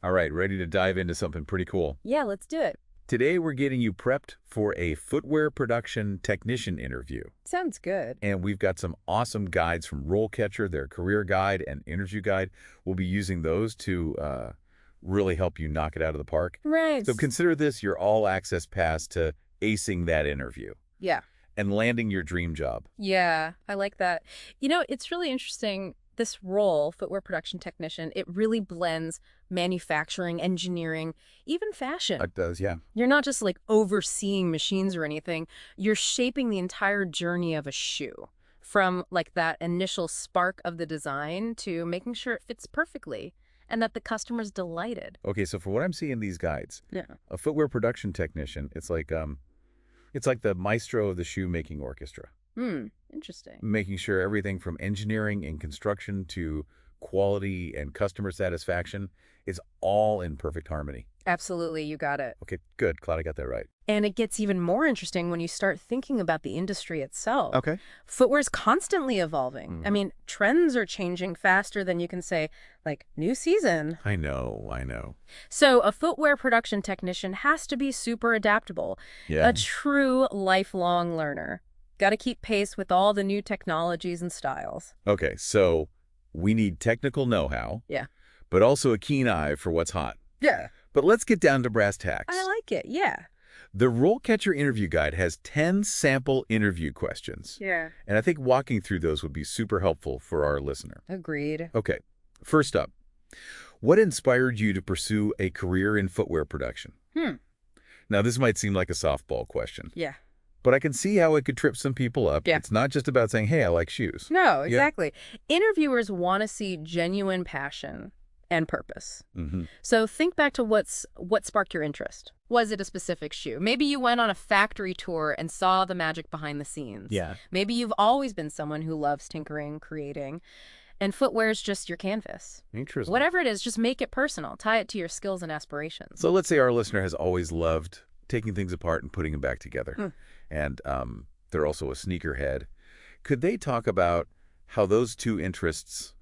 All right, ready to dive into something pretty cool. Yeah, let's do it. Today, we're getting you prepped for a Footwear Production Technician interview. Sounds good. And we've got some awesome guides from RoleCatcher, their career guide and interview guide. We'll be using those to really help you knock it out of the park. Right. So consider this your all-access pass to acing that interview Yeah. and landing your dream job. Yeah, I like that. It's really interesting. This role, Footwear Production Technician, it really blends manufacturing, engineering, even fashion. It does, yeah. You're not just like overseeing machines or anything. You're shaping the entire journey of a shoe, from like that initial spark of the design to making sure it fits perfectly and that the customer's delighted. Okay, so for what I'm seeing in these guides, Yeah. a footwear production technician, it's like the maestro of the shoemaking orchestra, Interesting. making sure everything from engineering and construction to quality and customer satisfaction is all in perfect harmony. Absolutely, you got it. Okay, good. Glad I got that right. And it gets even more interesting when you start thinking about the industry itself. Okay. Footwear's constantly evolving. I mean, trends are changing faster than you can say, like, new season. I know. So a footwear production technician has to be super adaptable, Yeah. a true lifelong learner. Got to keep pace with all the new technologies and styles. Okay, so we need technical know-how, Yeah. but also a keen eye for what's hot. Yeah. But let's get down to brass tacks. I like it, yeah. The RoleCatcher Interview Guide has 10 sample interview questions. Yeah. And I think walking through those would be super helpful for our listener. Agreed. Okay, first up, what inspired you to pursue a career in footwear production? Now, this might seem like a softball question, Yeah. but I can see how it could trip some people up. Yeah. It's not just about saying, hey, I like shoes. No, exactly. Interviewers want to see genuine passion and purpose. So think back to what sparked your interest. Was it a specific shoe? Maybe you went on a factory tour and saw the magic behind the scenes. Yeah. Maybe you've always been someone who loves tinkering, creating, and footwear is just your canvas. Interesting. Whatever it is, just make it personal. Tie it to your skills and aspirations. So let's say our listener has always loved taking things apart and putting them back together. And they're also a sneakerhead. Could they talk about how those two interests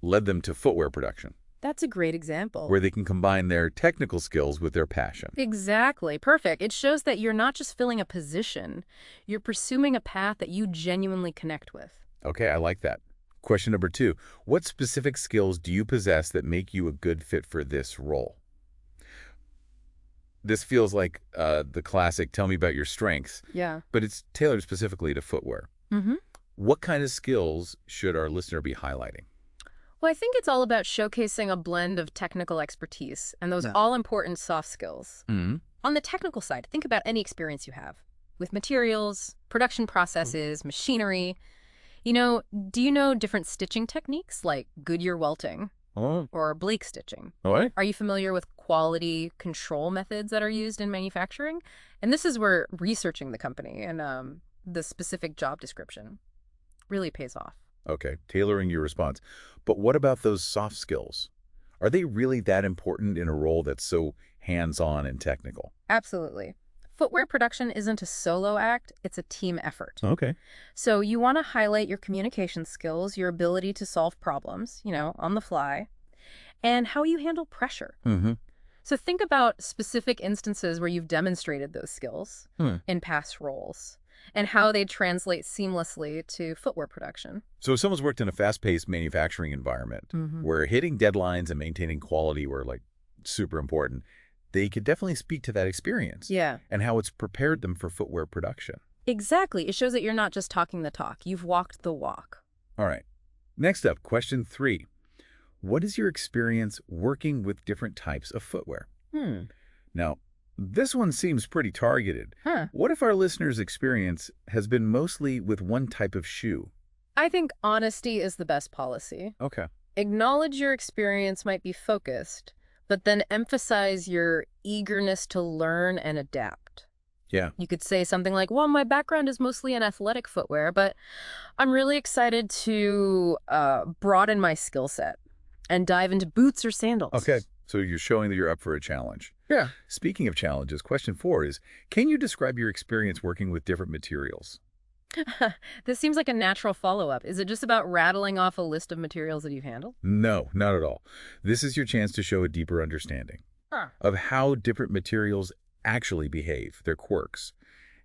led them to footwear production, That's a great example. where they can combine their technical skills with their passion? Exactly. Perfect. It shows that you're not just filling a position. You're pursuing a path that you genuinely connect with. Okay, I like that. Question number 2. What specific skills do you possess that make you a good fit for this role? This feels like the classic, tell me about your strengths, Yeah. but it's tailored specifically to footwear. What kind of skills should our listener be highlighting? Well, I think it's all about showcasing a blend of technical expertise and those all-important soft skills. On the technical side, think about any experience you have with materials, production processes, machinery. Do you know different stitching techniques like Goodyear welting or Blake stitching? All right. Are you familiar with quality control methods that are used in manufacturing? And this is where researching the company and the specific job description really pays off. Okay, tailoring your response. But what about those soft skills? Are they really that important in a role that's so hands-on and technical? Absolutely. Footwear production isn't a solo act, it's a team effort. Okay. So you want to highlight your communication skills, your ability to solve problems, on the fly, and how you handle pressure. So think about specific instances where you've demonstrated those skills in past roles and how they translate seamlessly to footwear production. So if someone's worked in a fast-paced manufacturing environment where hitting deadlines and maintaining quality were like super important, they could definitely speak to that experience. Yeah. And how it's prepared them for footwear production. Exactly. It shows that you're not just talking the talk. You've walked the walk. All right. Next up, question 3. What is your experience working with different types of footwear? Now, this one seems pretty targeted. What if our listeners' experience has been mostly with one type of shoe? I think honesty is the best policy. Okay. Acknowledge your experience might be focused, but then emphasize your eagerness to learn and adapt. Yeah. You could say something like, well, my background is mostly in athletic footwear, but I'm really excited to broaden my skill set and dive into boots or sandals. Okay. So you're showing that you're up for a challenge. Yeah. Speaking of challenges, question 4 is, can you describe your experience working with different materials? This seems like a natural follow-up. Is it just about rattling off a list of materials that you've handled? No, not at all. This is your chance to show a deeper understanding of how different materials actually behave, their quirks,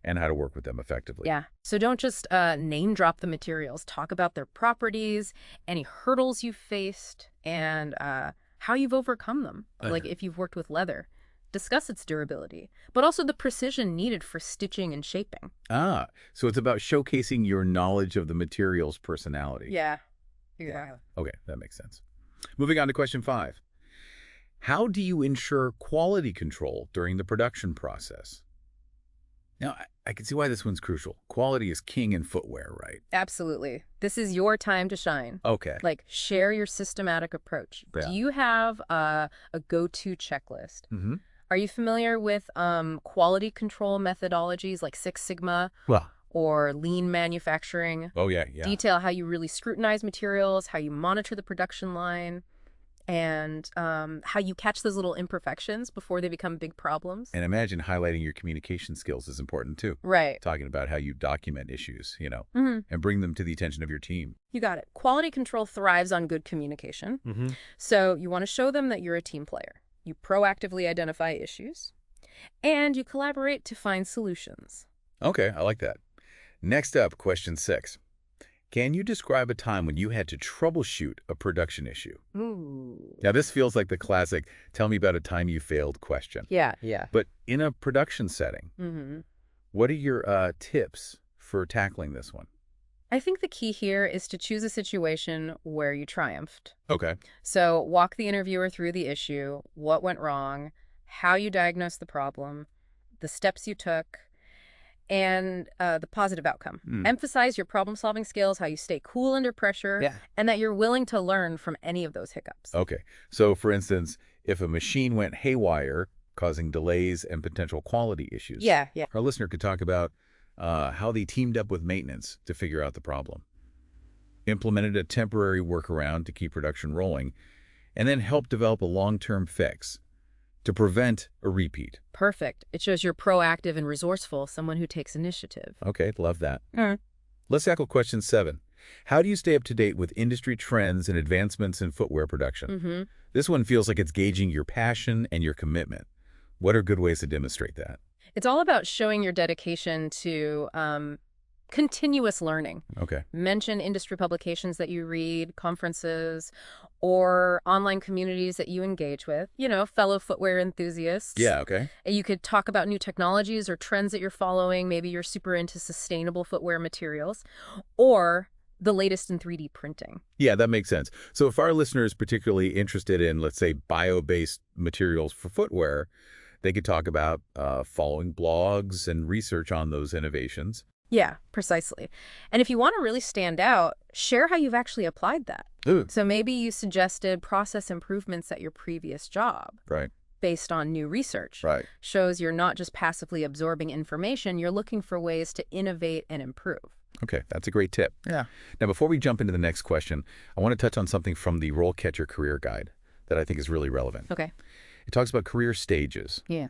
and how to work with them effectively. Yeah. So don't just name drop the materials. Talk about their properties, any hurdles you've faced, and how you've overcome them. Like if you've worked with leather. Discuss its durability, but also the precision needed for stitching and shaping. Ah, so it's about showcasing your knowledge of the material's personality. Yeah. Okay, that makes sense. Moving on to question 5. How do you ensure quality control during the production process? Now, I can see why this one's crucial. Quality is king in footwear, right? Absolutely. This is your time to shine. Okay. Like, share your systematic approach. Yeah. Do you have a go-to checklist? Mm-hmm. Are you familiar with quality control methodologies like Six Sigma Well. or lean manufacturing? Oh, yeah. Detail how you really scrutinize materials, how you monitor the production line, and how you catch those little imperfections before they become big problems. And imagine highlighting your communication skills is important, too. Right. Talking about how you document issues, and bring them to the attention of your team. You got it. Quality control thrives on good communication. Mm-hmm. So you want to show them that you're a team player. You proactively identify issues, and you collaborate to find solutions. Okay, I like that. Next up, question 6. Can you describe a time when you had to troubleshoot a production issue? Ooh. Now, this feels like the classic, tell me about a time you failed question. Yeah. But in a production setting, what are your tips for tackling this one? I think the key here is to choose a situation where you triumphed. Okay. So walk the interviewer through the issue, what went wrong, how you diagnosed the problem, the steps you took, and the positive outcome. Emphasize your problem-solving skills, how you stay cool under pressure, and that you're willing to learn from any of those hiccups. Okay. So, for instance, if a machine went haywire, causing delays and potential quality issues, our listener could talk about how they teamed up with maintenance to figure out the problem, implemented a temporary workaround to keep production rolling, and then helped develop a long-term fix to prevent a repeat. Perfect. It shows you're proactive and resourceful, someone who takes initiative. Okay, love that. Let's tackle question 7. How do you stay up to date with industry trends and advancements in footwear production? This one feels like it's gauging your passion and your commitment. What are good ways to demonstrate that? It's all about showing your dedication to continuous learning. Okay. Mention industry publications that you read, conferences, or online communities that you engage with, fellow footwear enthusiasts. Yeah, okay. And you could talk about new technologies or trends that you're following. Maybe you're super into sustainable footwear materials or the latest in 3D printing. Yeah, that makes sense. So if our listener is particularly interested in, let's say, bio-based materials for footwear, they could talk about following blogs and research on those innovations. Yeah, precisely. And if you want to really stand out, share how you've actually applied that. Ooh. So maybe you suggested process improvements at your previous job. Right. Based on new research. Right. Shows you're not just passively absorbing information, you're looking for ways to innovate and improve. Okay, that's a great tip. Yeah. Now, before we jump into the next question, I want to touch on something from the RoleCatcher Career Guide that I think is really relevant. Okay. It talks about career stages. Yeah.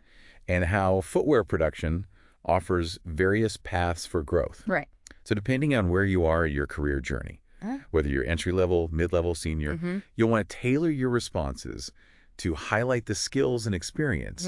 And how footwear production offers various paths for growth. Right. So depending on where you are in your career journey, whether you're entry-level, mid-level, senior, you'll want to tailor your responses to highlight the skills and experience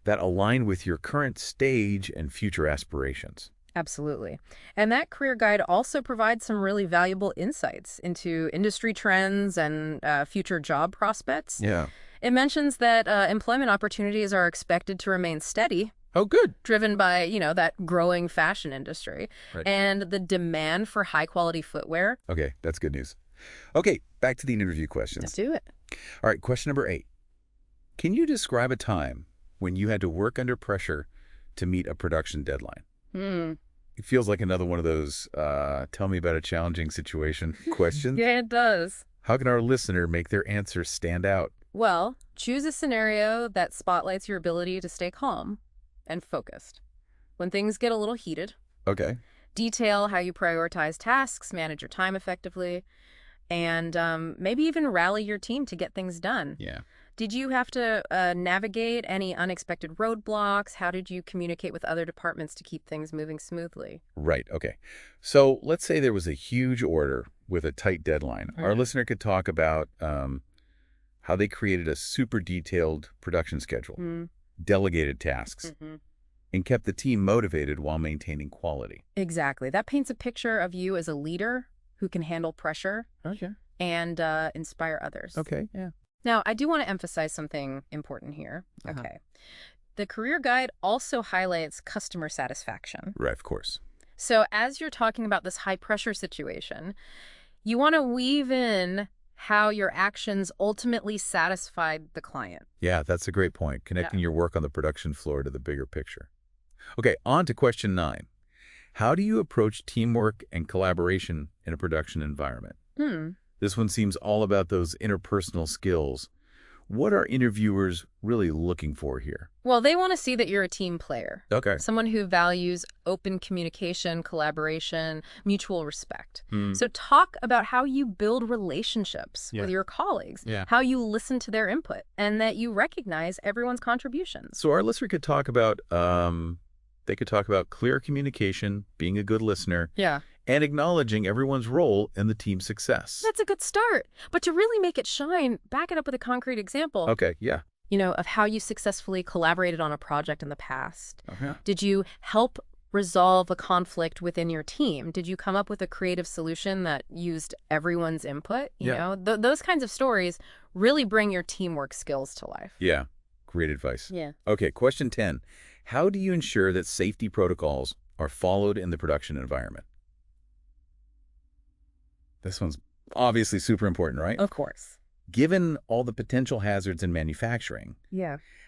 that align with your current stage and future aspirations. Absolutely. And that career guide also provides some really valuable insights into industry trends and future job prospects. Yeah. It mentions that employment opportunities are expected to remain steady. Oh, good. Driven by, that growing fashion industry. Right. And the demand for high-quality footwear. Okay, that's good news. Okay, back to the interview questions. Let's do it. All right, question number 8. Can you describe a time when you had to work under pressure to meet a production deadline? It feels like another one of those tell me about a challenging situation questions. Yeah, it does. How can our listener make their answers stand out? Well, choose a scenario that spotlights your ability to stay calm and focused when things get a little heated. Okay. Detail how you prioritize tasks, manage your time effectively, and maybe even rally your team to get things done. Yeah. Did you have to navigate any unexpected roadblocks? How did you communicate with other departments to keep things moving smoothly? Right, okay. So let's say there was a huge order with a tight deadline. Our listener could talk about how they created a super detailed production schedule, delegated tasks, and kept the team motivated while maintaining quality. Exactly. That paints a picture of you as a leader who can handle pressure and inspire others. Okay, yeah. Now, I do want to emphasize something important here. Okay. The career guide also highlights customer satisfaction. Right, of course. So as you're talking about this high-pressure situation, you want to weave in how your actions ultimately satisfied the client. Yeah, that's a great point, connecting your work on the production floor to the bigger picture. Okay, on to question 9. How do you approach teamwork and collaboration in a production environment? This one seems all about those interpersonal skills. What are interviewers really looking for here? Well, they want to see that you're a team player. Okay. Someone who values open communication, collaboration, mutual respect. So talk about how you build relationships with your colleagues, how you listen to their input, and that you recognize everyone's contributions. So our listener could talk about, clear communication, being a good listener, and acknowledging everyone's role in the team's success. That's a good start. But to really make it shine, back it up with a concrete example. Okay, yeah. Of how you successfully collaborated on a project in the past. Did you help resolve a conflict within your team? Did you come up with a creative solution that used everyone's input? You know, those kinds of stories really bring your teamwork skills to life. Yeah, great advice. Okay, question 10. How do you ensure that safety protocols are followed in the production environment? This one's obviously super important, right? Of course. Given all the potential hazards in manufacturing,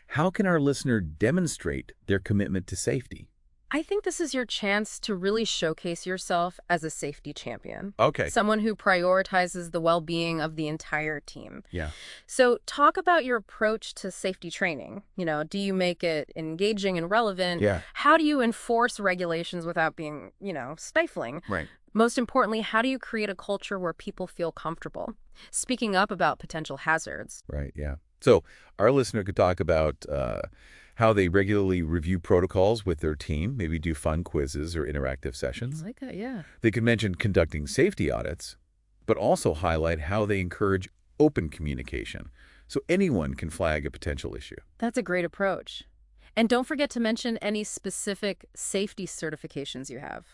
how can our listener demonstrate their commitment to safety? I think this is your chance to really showcase yourself as a safety champion. Okay. Someone who prioritizes the well-being of the entire team. Yeah. So talk about your approach to safety training. Do you make it engaging and relevant? Yeah. How do you enforce regulations without being, stifling? Right. Most importantly, how do you create a culture where people feel comfortable speaking up about potential hazards? Right, yeah. So our listener could talk about how they regularly review protocols with their team, maybe do fun quizzes or interactive sessions. I like that, yeah. They could mention conducting safety audits, but also highlight how they encourage open communication so anyone can flag a potential issue. That's a great approach. And don't forget to mention any specific safety certifications you have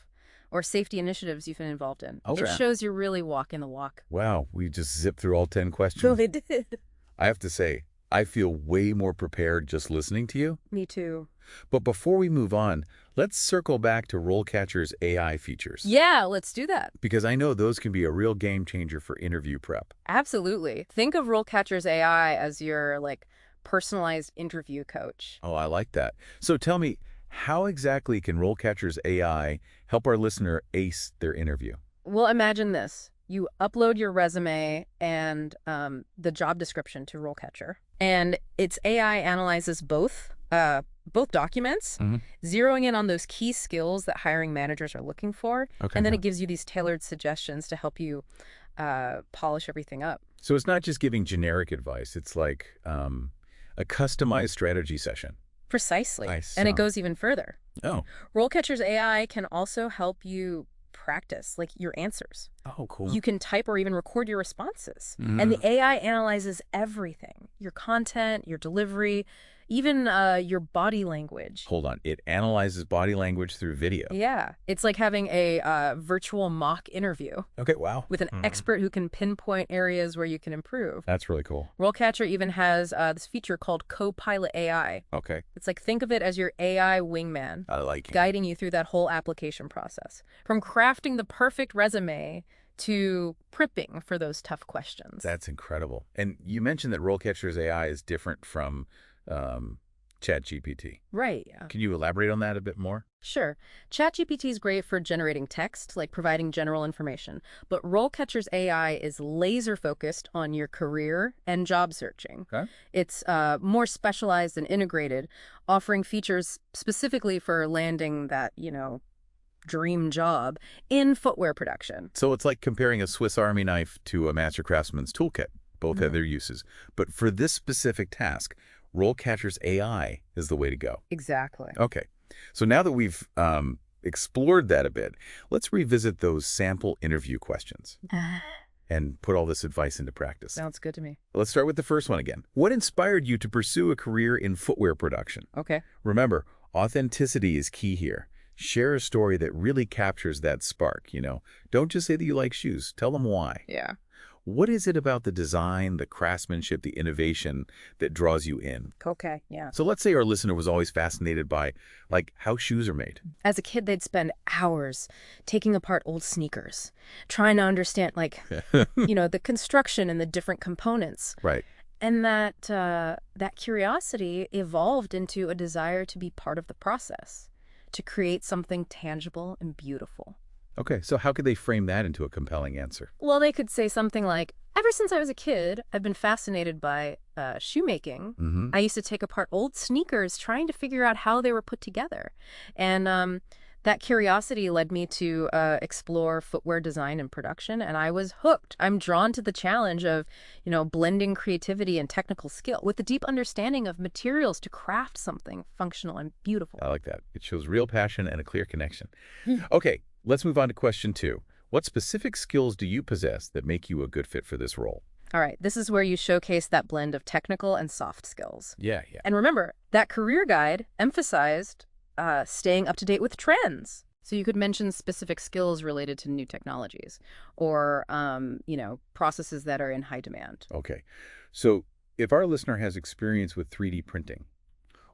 or safety initiatives you've been involved in. Oh, it shows you're really walking the walk. Wow, we just zipped through all 10 questions. Really did. I have to say, I feel way more prepared just listening to you. Me too. But before we move on, let's circle back to RoleCatcher's AI features. Yeah, let's do that. Because I know those can be a real game changer for interview prep. Absolutely. Think of RoleCatcher's AI as your, personalized interview coach. Oh, I like that. So tell me, how exactly can RoleCatcher's AI help our listener ace their interview? Well, imagine this. You upload your resume and the job description to RoleCatcher, and its AI analyzes both documents, zeroing in on those key skills that hiring managers are looking for, and then it gives you these tailored suggestions to help you polish everything up. So it's not just giving generic advice. It's like a customized strategy session. Precisely. Nice. And it goes even further. Oh. RoleCatcher's AI can also help you practice, your answers. Oh, cool. You can type or even record your responses. And the AI analyzes everything. Your content, your delivery, even your body language. Hold on. It analyzes body language through video. Yeah. It's like having a virtual mock interview. Okay, wow. With an expert who can pinpoint areas where you can improve. That's really cool. RoleCatcher even has this feature called Copilot AI. Okay. It's like, think of it as your AI wingman. I like it. Guiding you through that whole application process. From crafting the perfect resume to prepping for those tough questions. That's incredible. And you mentioned that RoleCatcher's AI is different from ChatGPT. Right, yeah. Can you elaborate on that a bit more? Sure. ChatGPT is great for generating text, like providing general information, but RoleCatcher's AI is laser-focused on your career and job searching. Okay. It's more specialized and integrated, offering features specifically for landing that, dream job in footwear production. So it's like comparing a Swiss Army knife to a master craftsman's toolkit. Both have their uses. But for this specific task, RoleCatcher's AI is the way to go. Exactly. Okay. So now that we've explored that a bit, let's revisit those sample interview questions and put all this advice into practice. Sounds good to me. Let's start with the first one again. What inspired you to pursue a career in footwear production? Okay. Remember, authenticity is key here. Share a story that really captures that spark, Don't just say that you like shoes. Tell them why. Yeah. What is it about the design, the craftsmanship, the innovation that draws you in? Okay, yeah. So let's say our listener was always fascinated by, how shoes are made. As a kid, they'd spend hours taking apart old sneakers, trying to understand, the construction and the different components. Right. And that curiosity evolved into a desire to be part of the process, to create something tangible and beautiful. Okay, so how could they frame that into a compelling answer? Well, they could say something like, ever since I was a kid, I've been fascinated by shoemaking. Mm-hmm. I used to take apart old sneakers trying to figure out how they were put together. And that curiosity led me to explore footwear design and production, and I was hooked. I'm drawn to the challenge of, blending creativity and technical skill with a deep understanding of materials to craft something functional and beautiful. I like that. It shows real passion and a clear connection. Okay, let's move on to question 2. What specific skills do you possess that make you a good fit for this role? All right, this is where you showcase that blend of technical and soft skills. Yeah. And remember, that career guide emphasized staying up to date with trends. So you could mention specific skills related to new technologies or, processes that are in high demand. Okay. So if our listener has experience with 3D printing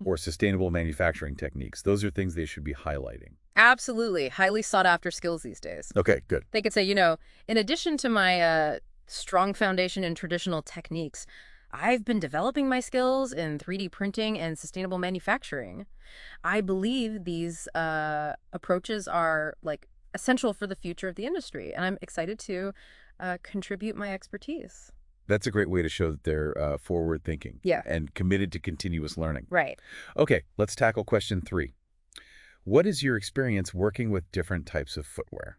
or sustainable manufacturing techniques, those are things they should be highlighting. Absolutely. Highly sought after skills these days. Okay, good. They could say, in addition to my strong foundation in traditional techniques, I've been developing my skills in 3D printing and sustainable manufacturing. I believe these approaches are essential for the future of the industry, and I'm excited to contribute my expertise. That's a great way to show that they're forward thinking and committed to continuous learning. Right. Okay, let's tackle question 3. What is your experience working with different types of footwear?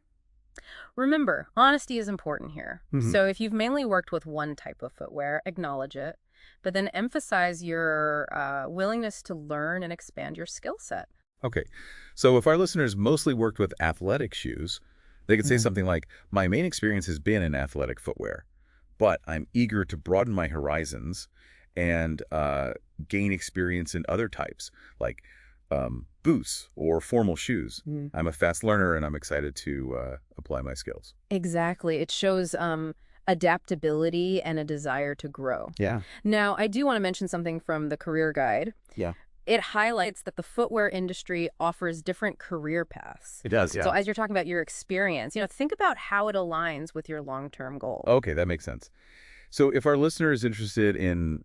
Remember, honesty is important here. Mm-hmm. So if you've mainly worked with one type of footwear, acknowledge it, but then emphasize your willingness to learn and expand your skill set. Okay, so if our listeners mostly worked with athletic shoes, they could say something like, my main experience has been in athletic footwear, but I'm eager to broaden my horizons and gain experience in other types, like boots or formal shoes. I'm a fast learner and I'm excited to apply my skills. Exactly. It shows adaptability and a desire to grow. Yeah. Now, I do want to mention something from the career guide. Yeah. It highlights that the footwear industry offers different career paths. It does, yeah. So as you're talking about your experience, think about how it aligns with your long-term goal. Okay, that makes sense. So if our listener is interested in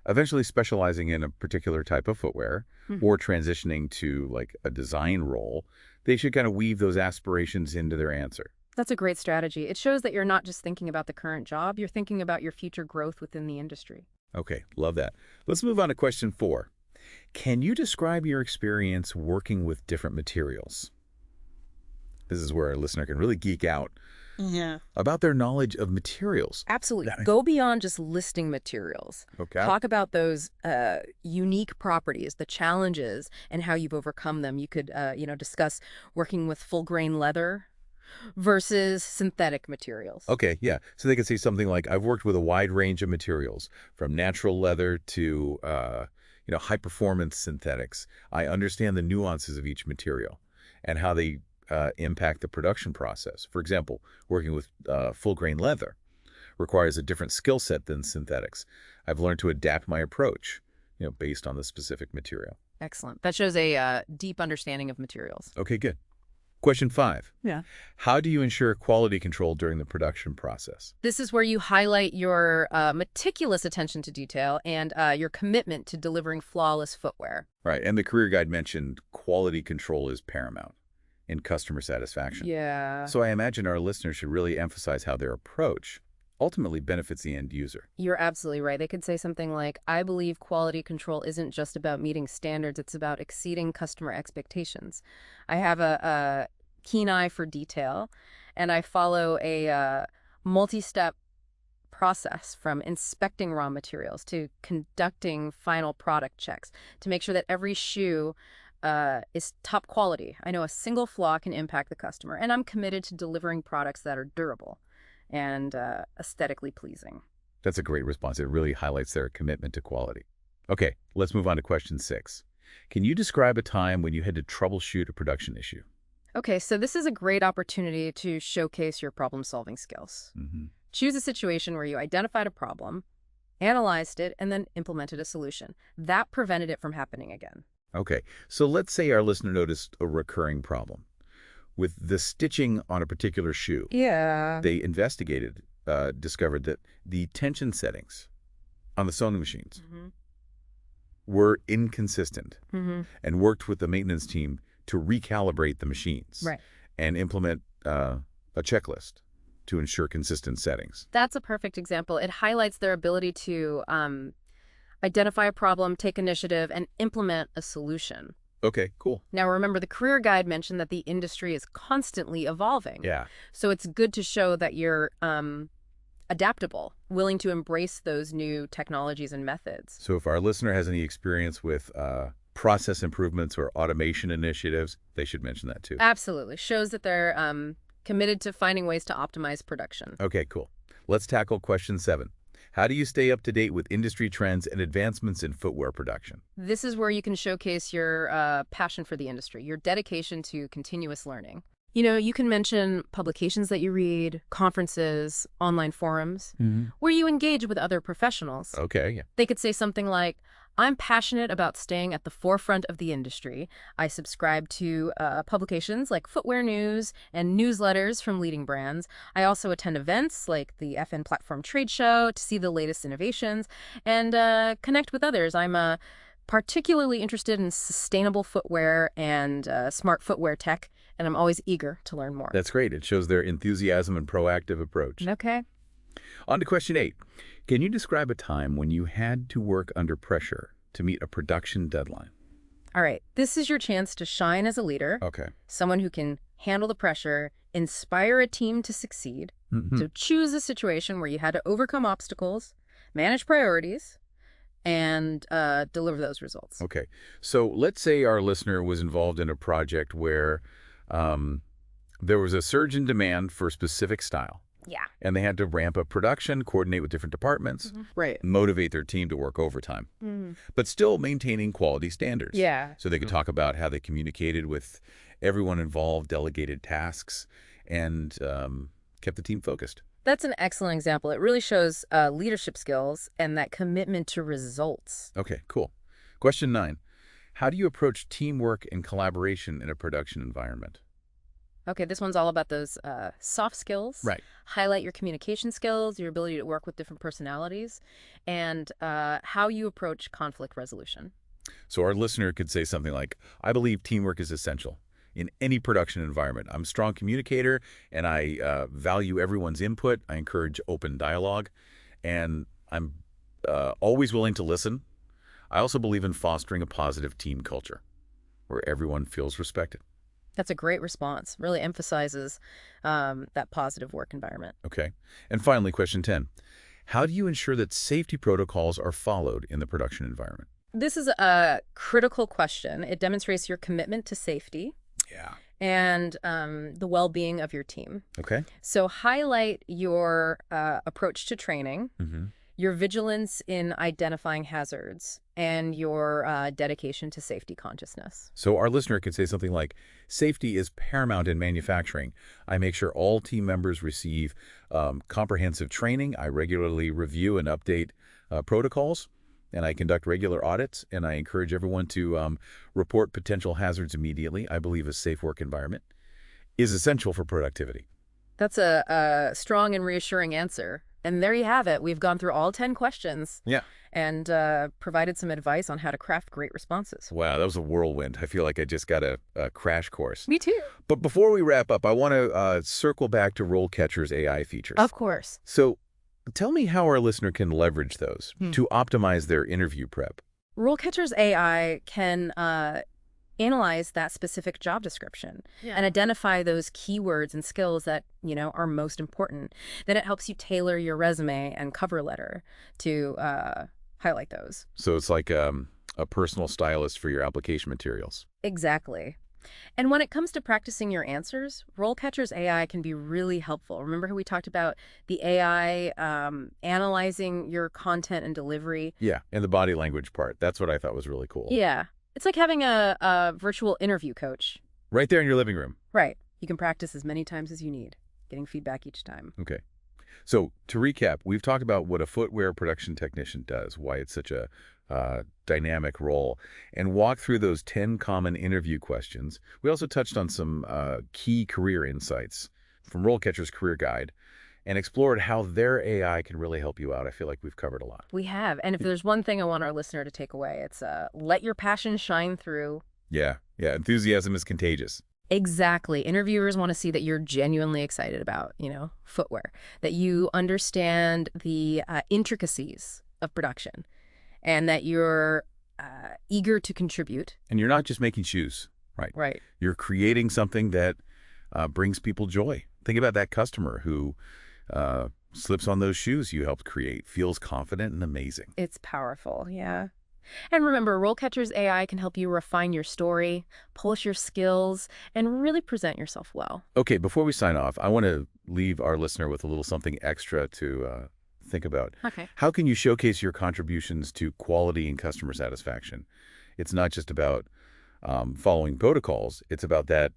eventually specializing in a particular type of footwear or transitioning to a design role, they should kind of weave those aspirations into their answer. That's a great strategy. It shows that you're not just thinking about the current job, you're thinking about your future growth within the industry. Okay, love that. Let's move on to question 4. Can you describe your experience working with different materials? This is where our listener can really geek out about their knowledge of materials. Absolutely. Go beyond just listing materials. Okay. Talk about those unique properties, the challenges, and how you've overcome them. You could, discuss working with full-grain leather versus synthetic materials. Okay, yeah. So they could say something like, I've worked with a wide range of materials, from natural leather to high-performance synthetics. I understand the nuances of each material and how they impact the production process. For example, working with full-grain leather requires a different skill set than synthetics. I've learned to adapt my approach, based on the specific material. Excellent. That shows a deep understanding of materials. Okay, good. Question 5. Yeah. How do you ensure quality control during the production process? This is where you highlight your meticulous attention to detail and your commitment to delivering flawless footwear. Right, and the career guide mentioned quality control is paramount in customer satisfaction. Yeah. So I imagine our listeners should really emphasize how their approach ultimately benefits the end user. You're absolutely right. They could say something like, I believe quality control isn't just about meeting standards, it's about exceeding customer expectations. I have a keen eye for detail, and I follow a multi-step process from inspecting raw materials to conducting final product checks to make sure that every shoe is top quality. I know a single flaw can impact the customer, and I'm committed to delivering products that are durable and aesthetically pleasing. That's a great response. It really highlights their commitment to quality. Okay, let's move on to question 6. Can you describe a time when you had to troubleshoot a production issue? Okay, so this is a great opportunity to showcase your problem-solving skills. Choose a situation where you identified a problem, analyzed it, and then implemented a solution. That prevented it from happening again. Okay, so let's say our listener noticed a recurring problem with the stitching on a particular shoe. Yeah. They investigated, discovered that the tension settings on the sewing machines were inconsistent and worked with the maintenance team to recalibrate the machines and implement a checklist to ensure consistent settings. That's a perfect example. It highlights their ability to identify a problem, take initiative, and implement a solution. Okay, cool. Now, remember, the career guide mentioned that the industry is constantly evolving. Yeah. So it's good to show that you're adaptable, willing to embrace those new technologies and methods. So if our listener has any experience with process improvements or automation initiatives, they should mention that too. Absolutely. Shows that they're committed to finding ways to optimize production. Okay, cool. Let's tackle question 7. How do you stay up to date with industry trends and advancements in footwear production? This is where you can showcase your passion for the industry, your dedication to continuous learning. You know, you can mention publications that you read, conferences, online forums, where you engage with other professionals. Okay, yeah. They could say something like, I'm passionate about staying at the forefront of the industry. I subscribe to publications like Footwear News and newsletters from leading brands. I also attend events like the FN Platform Trade Show to see the latest innovations and connect with others. I'm particularly interested in sustainable footwear and smart footwear tech, and I'm always eager to learn more. That's great. It shows their enthusiasm and proactive approach. Okay. On to question 8. Can you describe a time when you had to work under pressure to meet a production deadline? All right. This is your chance to shine as a leader. Okay. Someone who can handle the pressure, inspire a team to succeed. So choose a situation where you had to overcome obstacles, manage priorities, and deliver those results. Okay. So let's say our listener was involved in a project where there was a surge in demand for a specific style. Yeah. And they had to ramp up production, coordinate with different departments, motivate their team to work overtime, but still maintaining quality standards. Yeah. So they could talk about how they communicated with everyone involved, delegated tasks, and kept the team focused. That's an excellent example. It really shows leadership skills and that commitment to results. Okay, cool. Question 9. How do you approach teamwork and collaboration in a production environment? Okay, this one's all about those soft skills. Right. Highlight your communication skills, your ability to work with different personalities, and how you approach conflict resolution. So our listener could say something like, I believe teamwork is essential in any production environment. I'm a strong communicator, and I value everyone's input. I encourage open dialogue, and I'm always willing to listen. I also believe in fostering a positive team culture where everyone feels respected. That's a great response. Really emphasizes that positive work environment. Okay. And finally, question 10. How do you ensure that safety protocols are followed in the production environment? This is a critical question. It demonstrates your commitment to safety. Yeah. And the well-being of your team. Okay. So highlight your approach to training, your vigilance in identifying hazards, and your dedication to safety consciousness. So our listener could say something like, safety is paramount in manufacturing. I make sure all team members receive comprehensive training. I regularly review and update protocols, and I conduct regular audits, and I encourage everyone to report potential hazards immediately. I believe a safe work environment is essential for productivity. That's a strong and reassuring answer. And there you have it. We've gone through all 10 questions. Yeah. And provided some advice on how to craft great responses. Wow, that was a whirlwind. I feel like I just got a crash course. Me too. But before we wrap up, I want to circle back to RoleCatcher's AI features. Of course. So tell me how our listener can leverage those to optimize their interview prep. RoleCatcher's AI can analyze that specific job description and identify those keywords and skills that, are most important. Then it helps you tailor your resume and cover letter to highlight those. So it's like a personal stylist for your application materials. Exactly. And when it comes to practicing your answers, RoleCatcher's AI can be really helpful. Remember how we talked about the AI analyzing your content and delivery? Yeah, and the body language part. That's what I thought was really cool. Yeah. It's like having a virtual interview coach. Right there in your living room. Right. You can practice as many times as you need, getting feedback each time. Okay. So to recap, we've talked about what a footwear production technician does, why it's such a dynamic role, and walk through those 10 common interview questions. We also touched on some key career insights from RoleCatcher's Career Guide and explored how their AI can really help you out. I feel like we've covered a lot. We have. And if there's one thing I want our listener to take away, it's let your passion shine through. Yeah. Enthusiasm is contagious. Exactly. Interviewers want to see that you're genuinely excited about, footwear, that you understand the intricacies of production, and that you're eager to contribute. And you're not just making shoes, right? Right. You're creating something that brings people joy. Think about that customer who slips on those shoes you helped create, feels confident and amazing. It's powerful, yeah. And remember, RoleCatcher's AI can help you refine your story, polish your skills, and really present yourself well. Okay, before we sign off, I want to leave our listener with a little something extra to think about. Okay. How can you showcase your contributions to quality and customer satisfaction? It's not just about following protocols. It's about that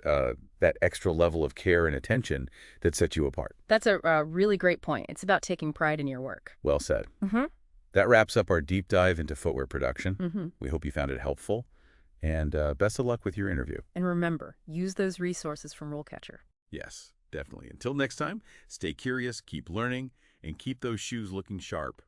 extra level of care and attention that sets you apart. That's a really great point. It's about taking pride in your work. Well said. Mm-hmm. That wraps up our deep dive into footwear production. Mm-hmm. We hope you found it helpful, and best of luck with your interview. And remember, use those resources from RoleCatcher. Yes, definitely. Until next time, stay curious, keep learning, and keep those shoes looking sharp.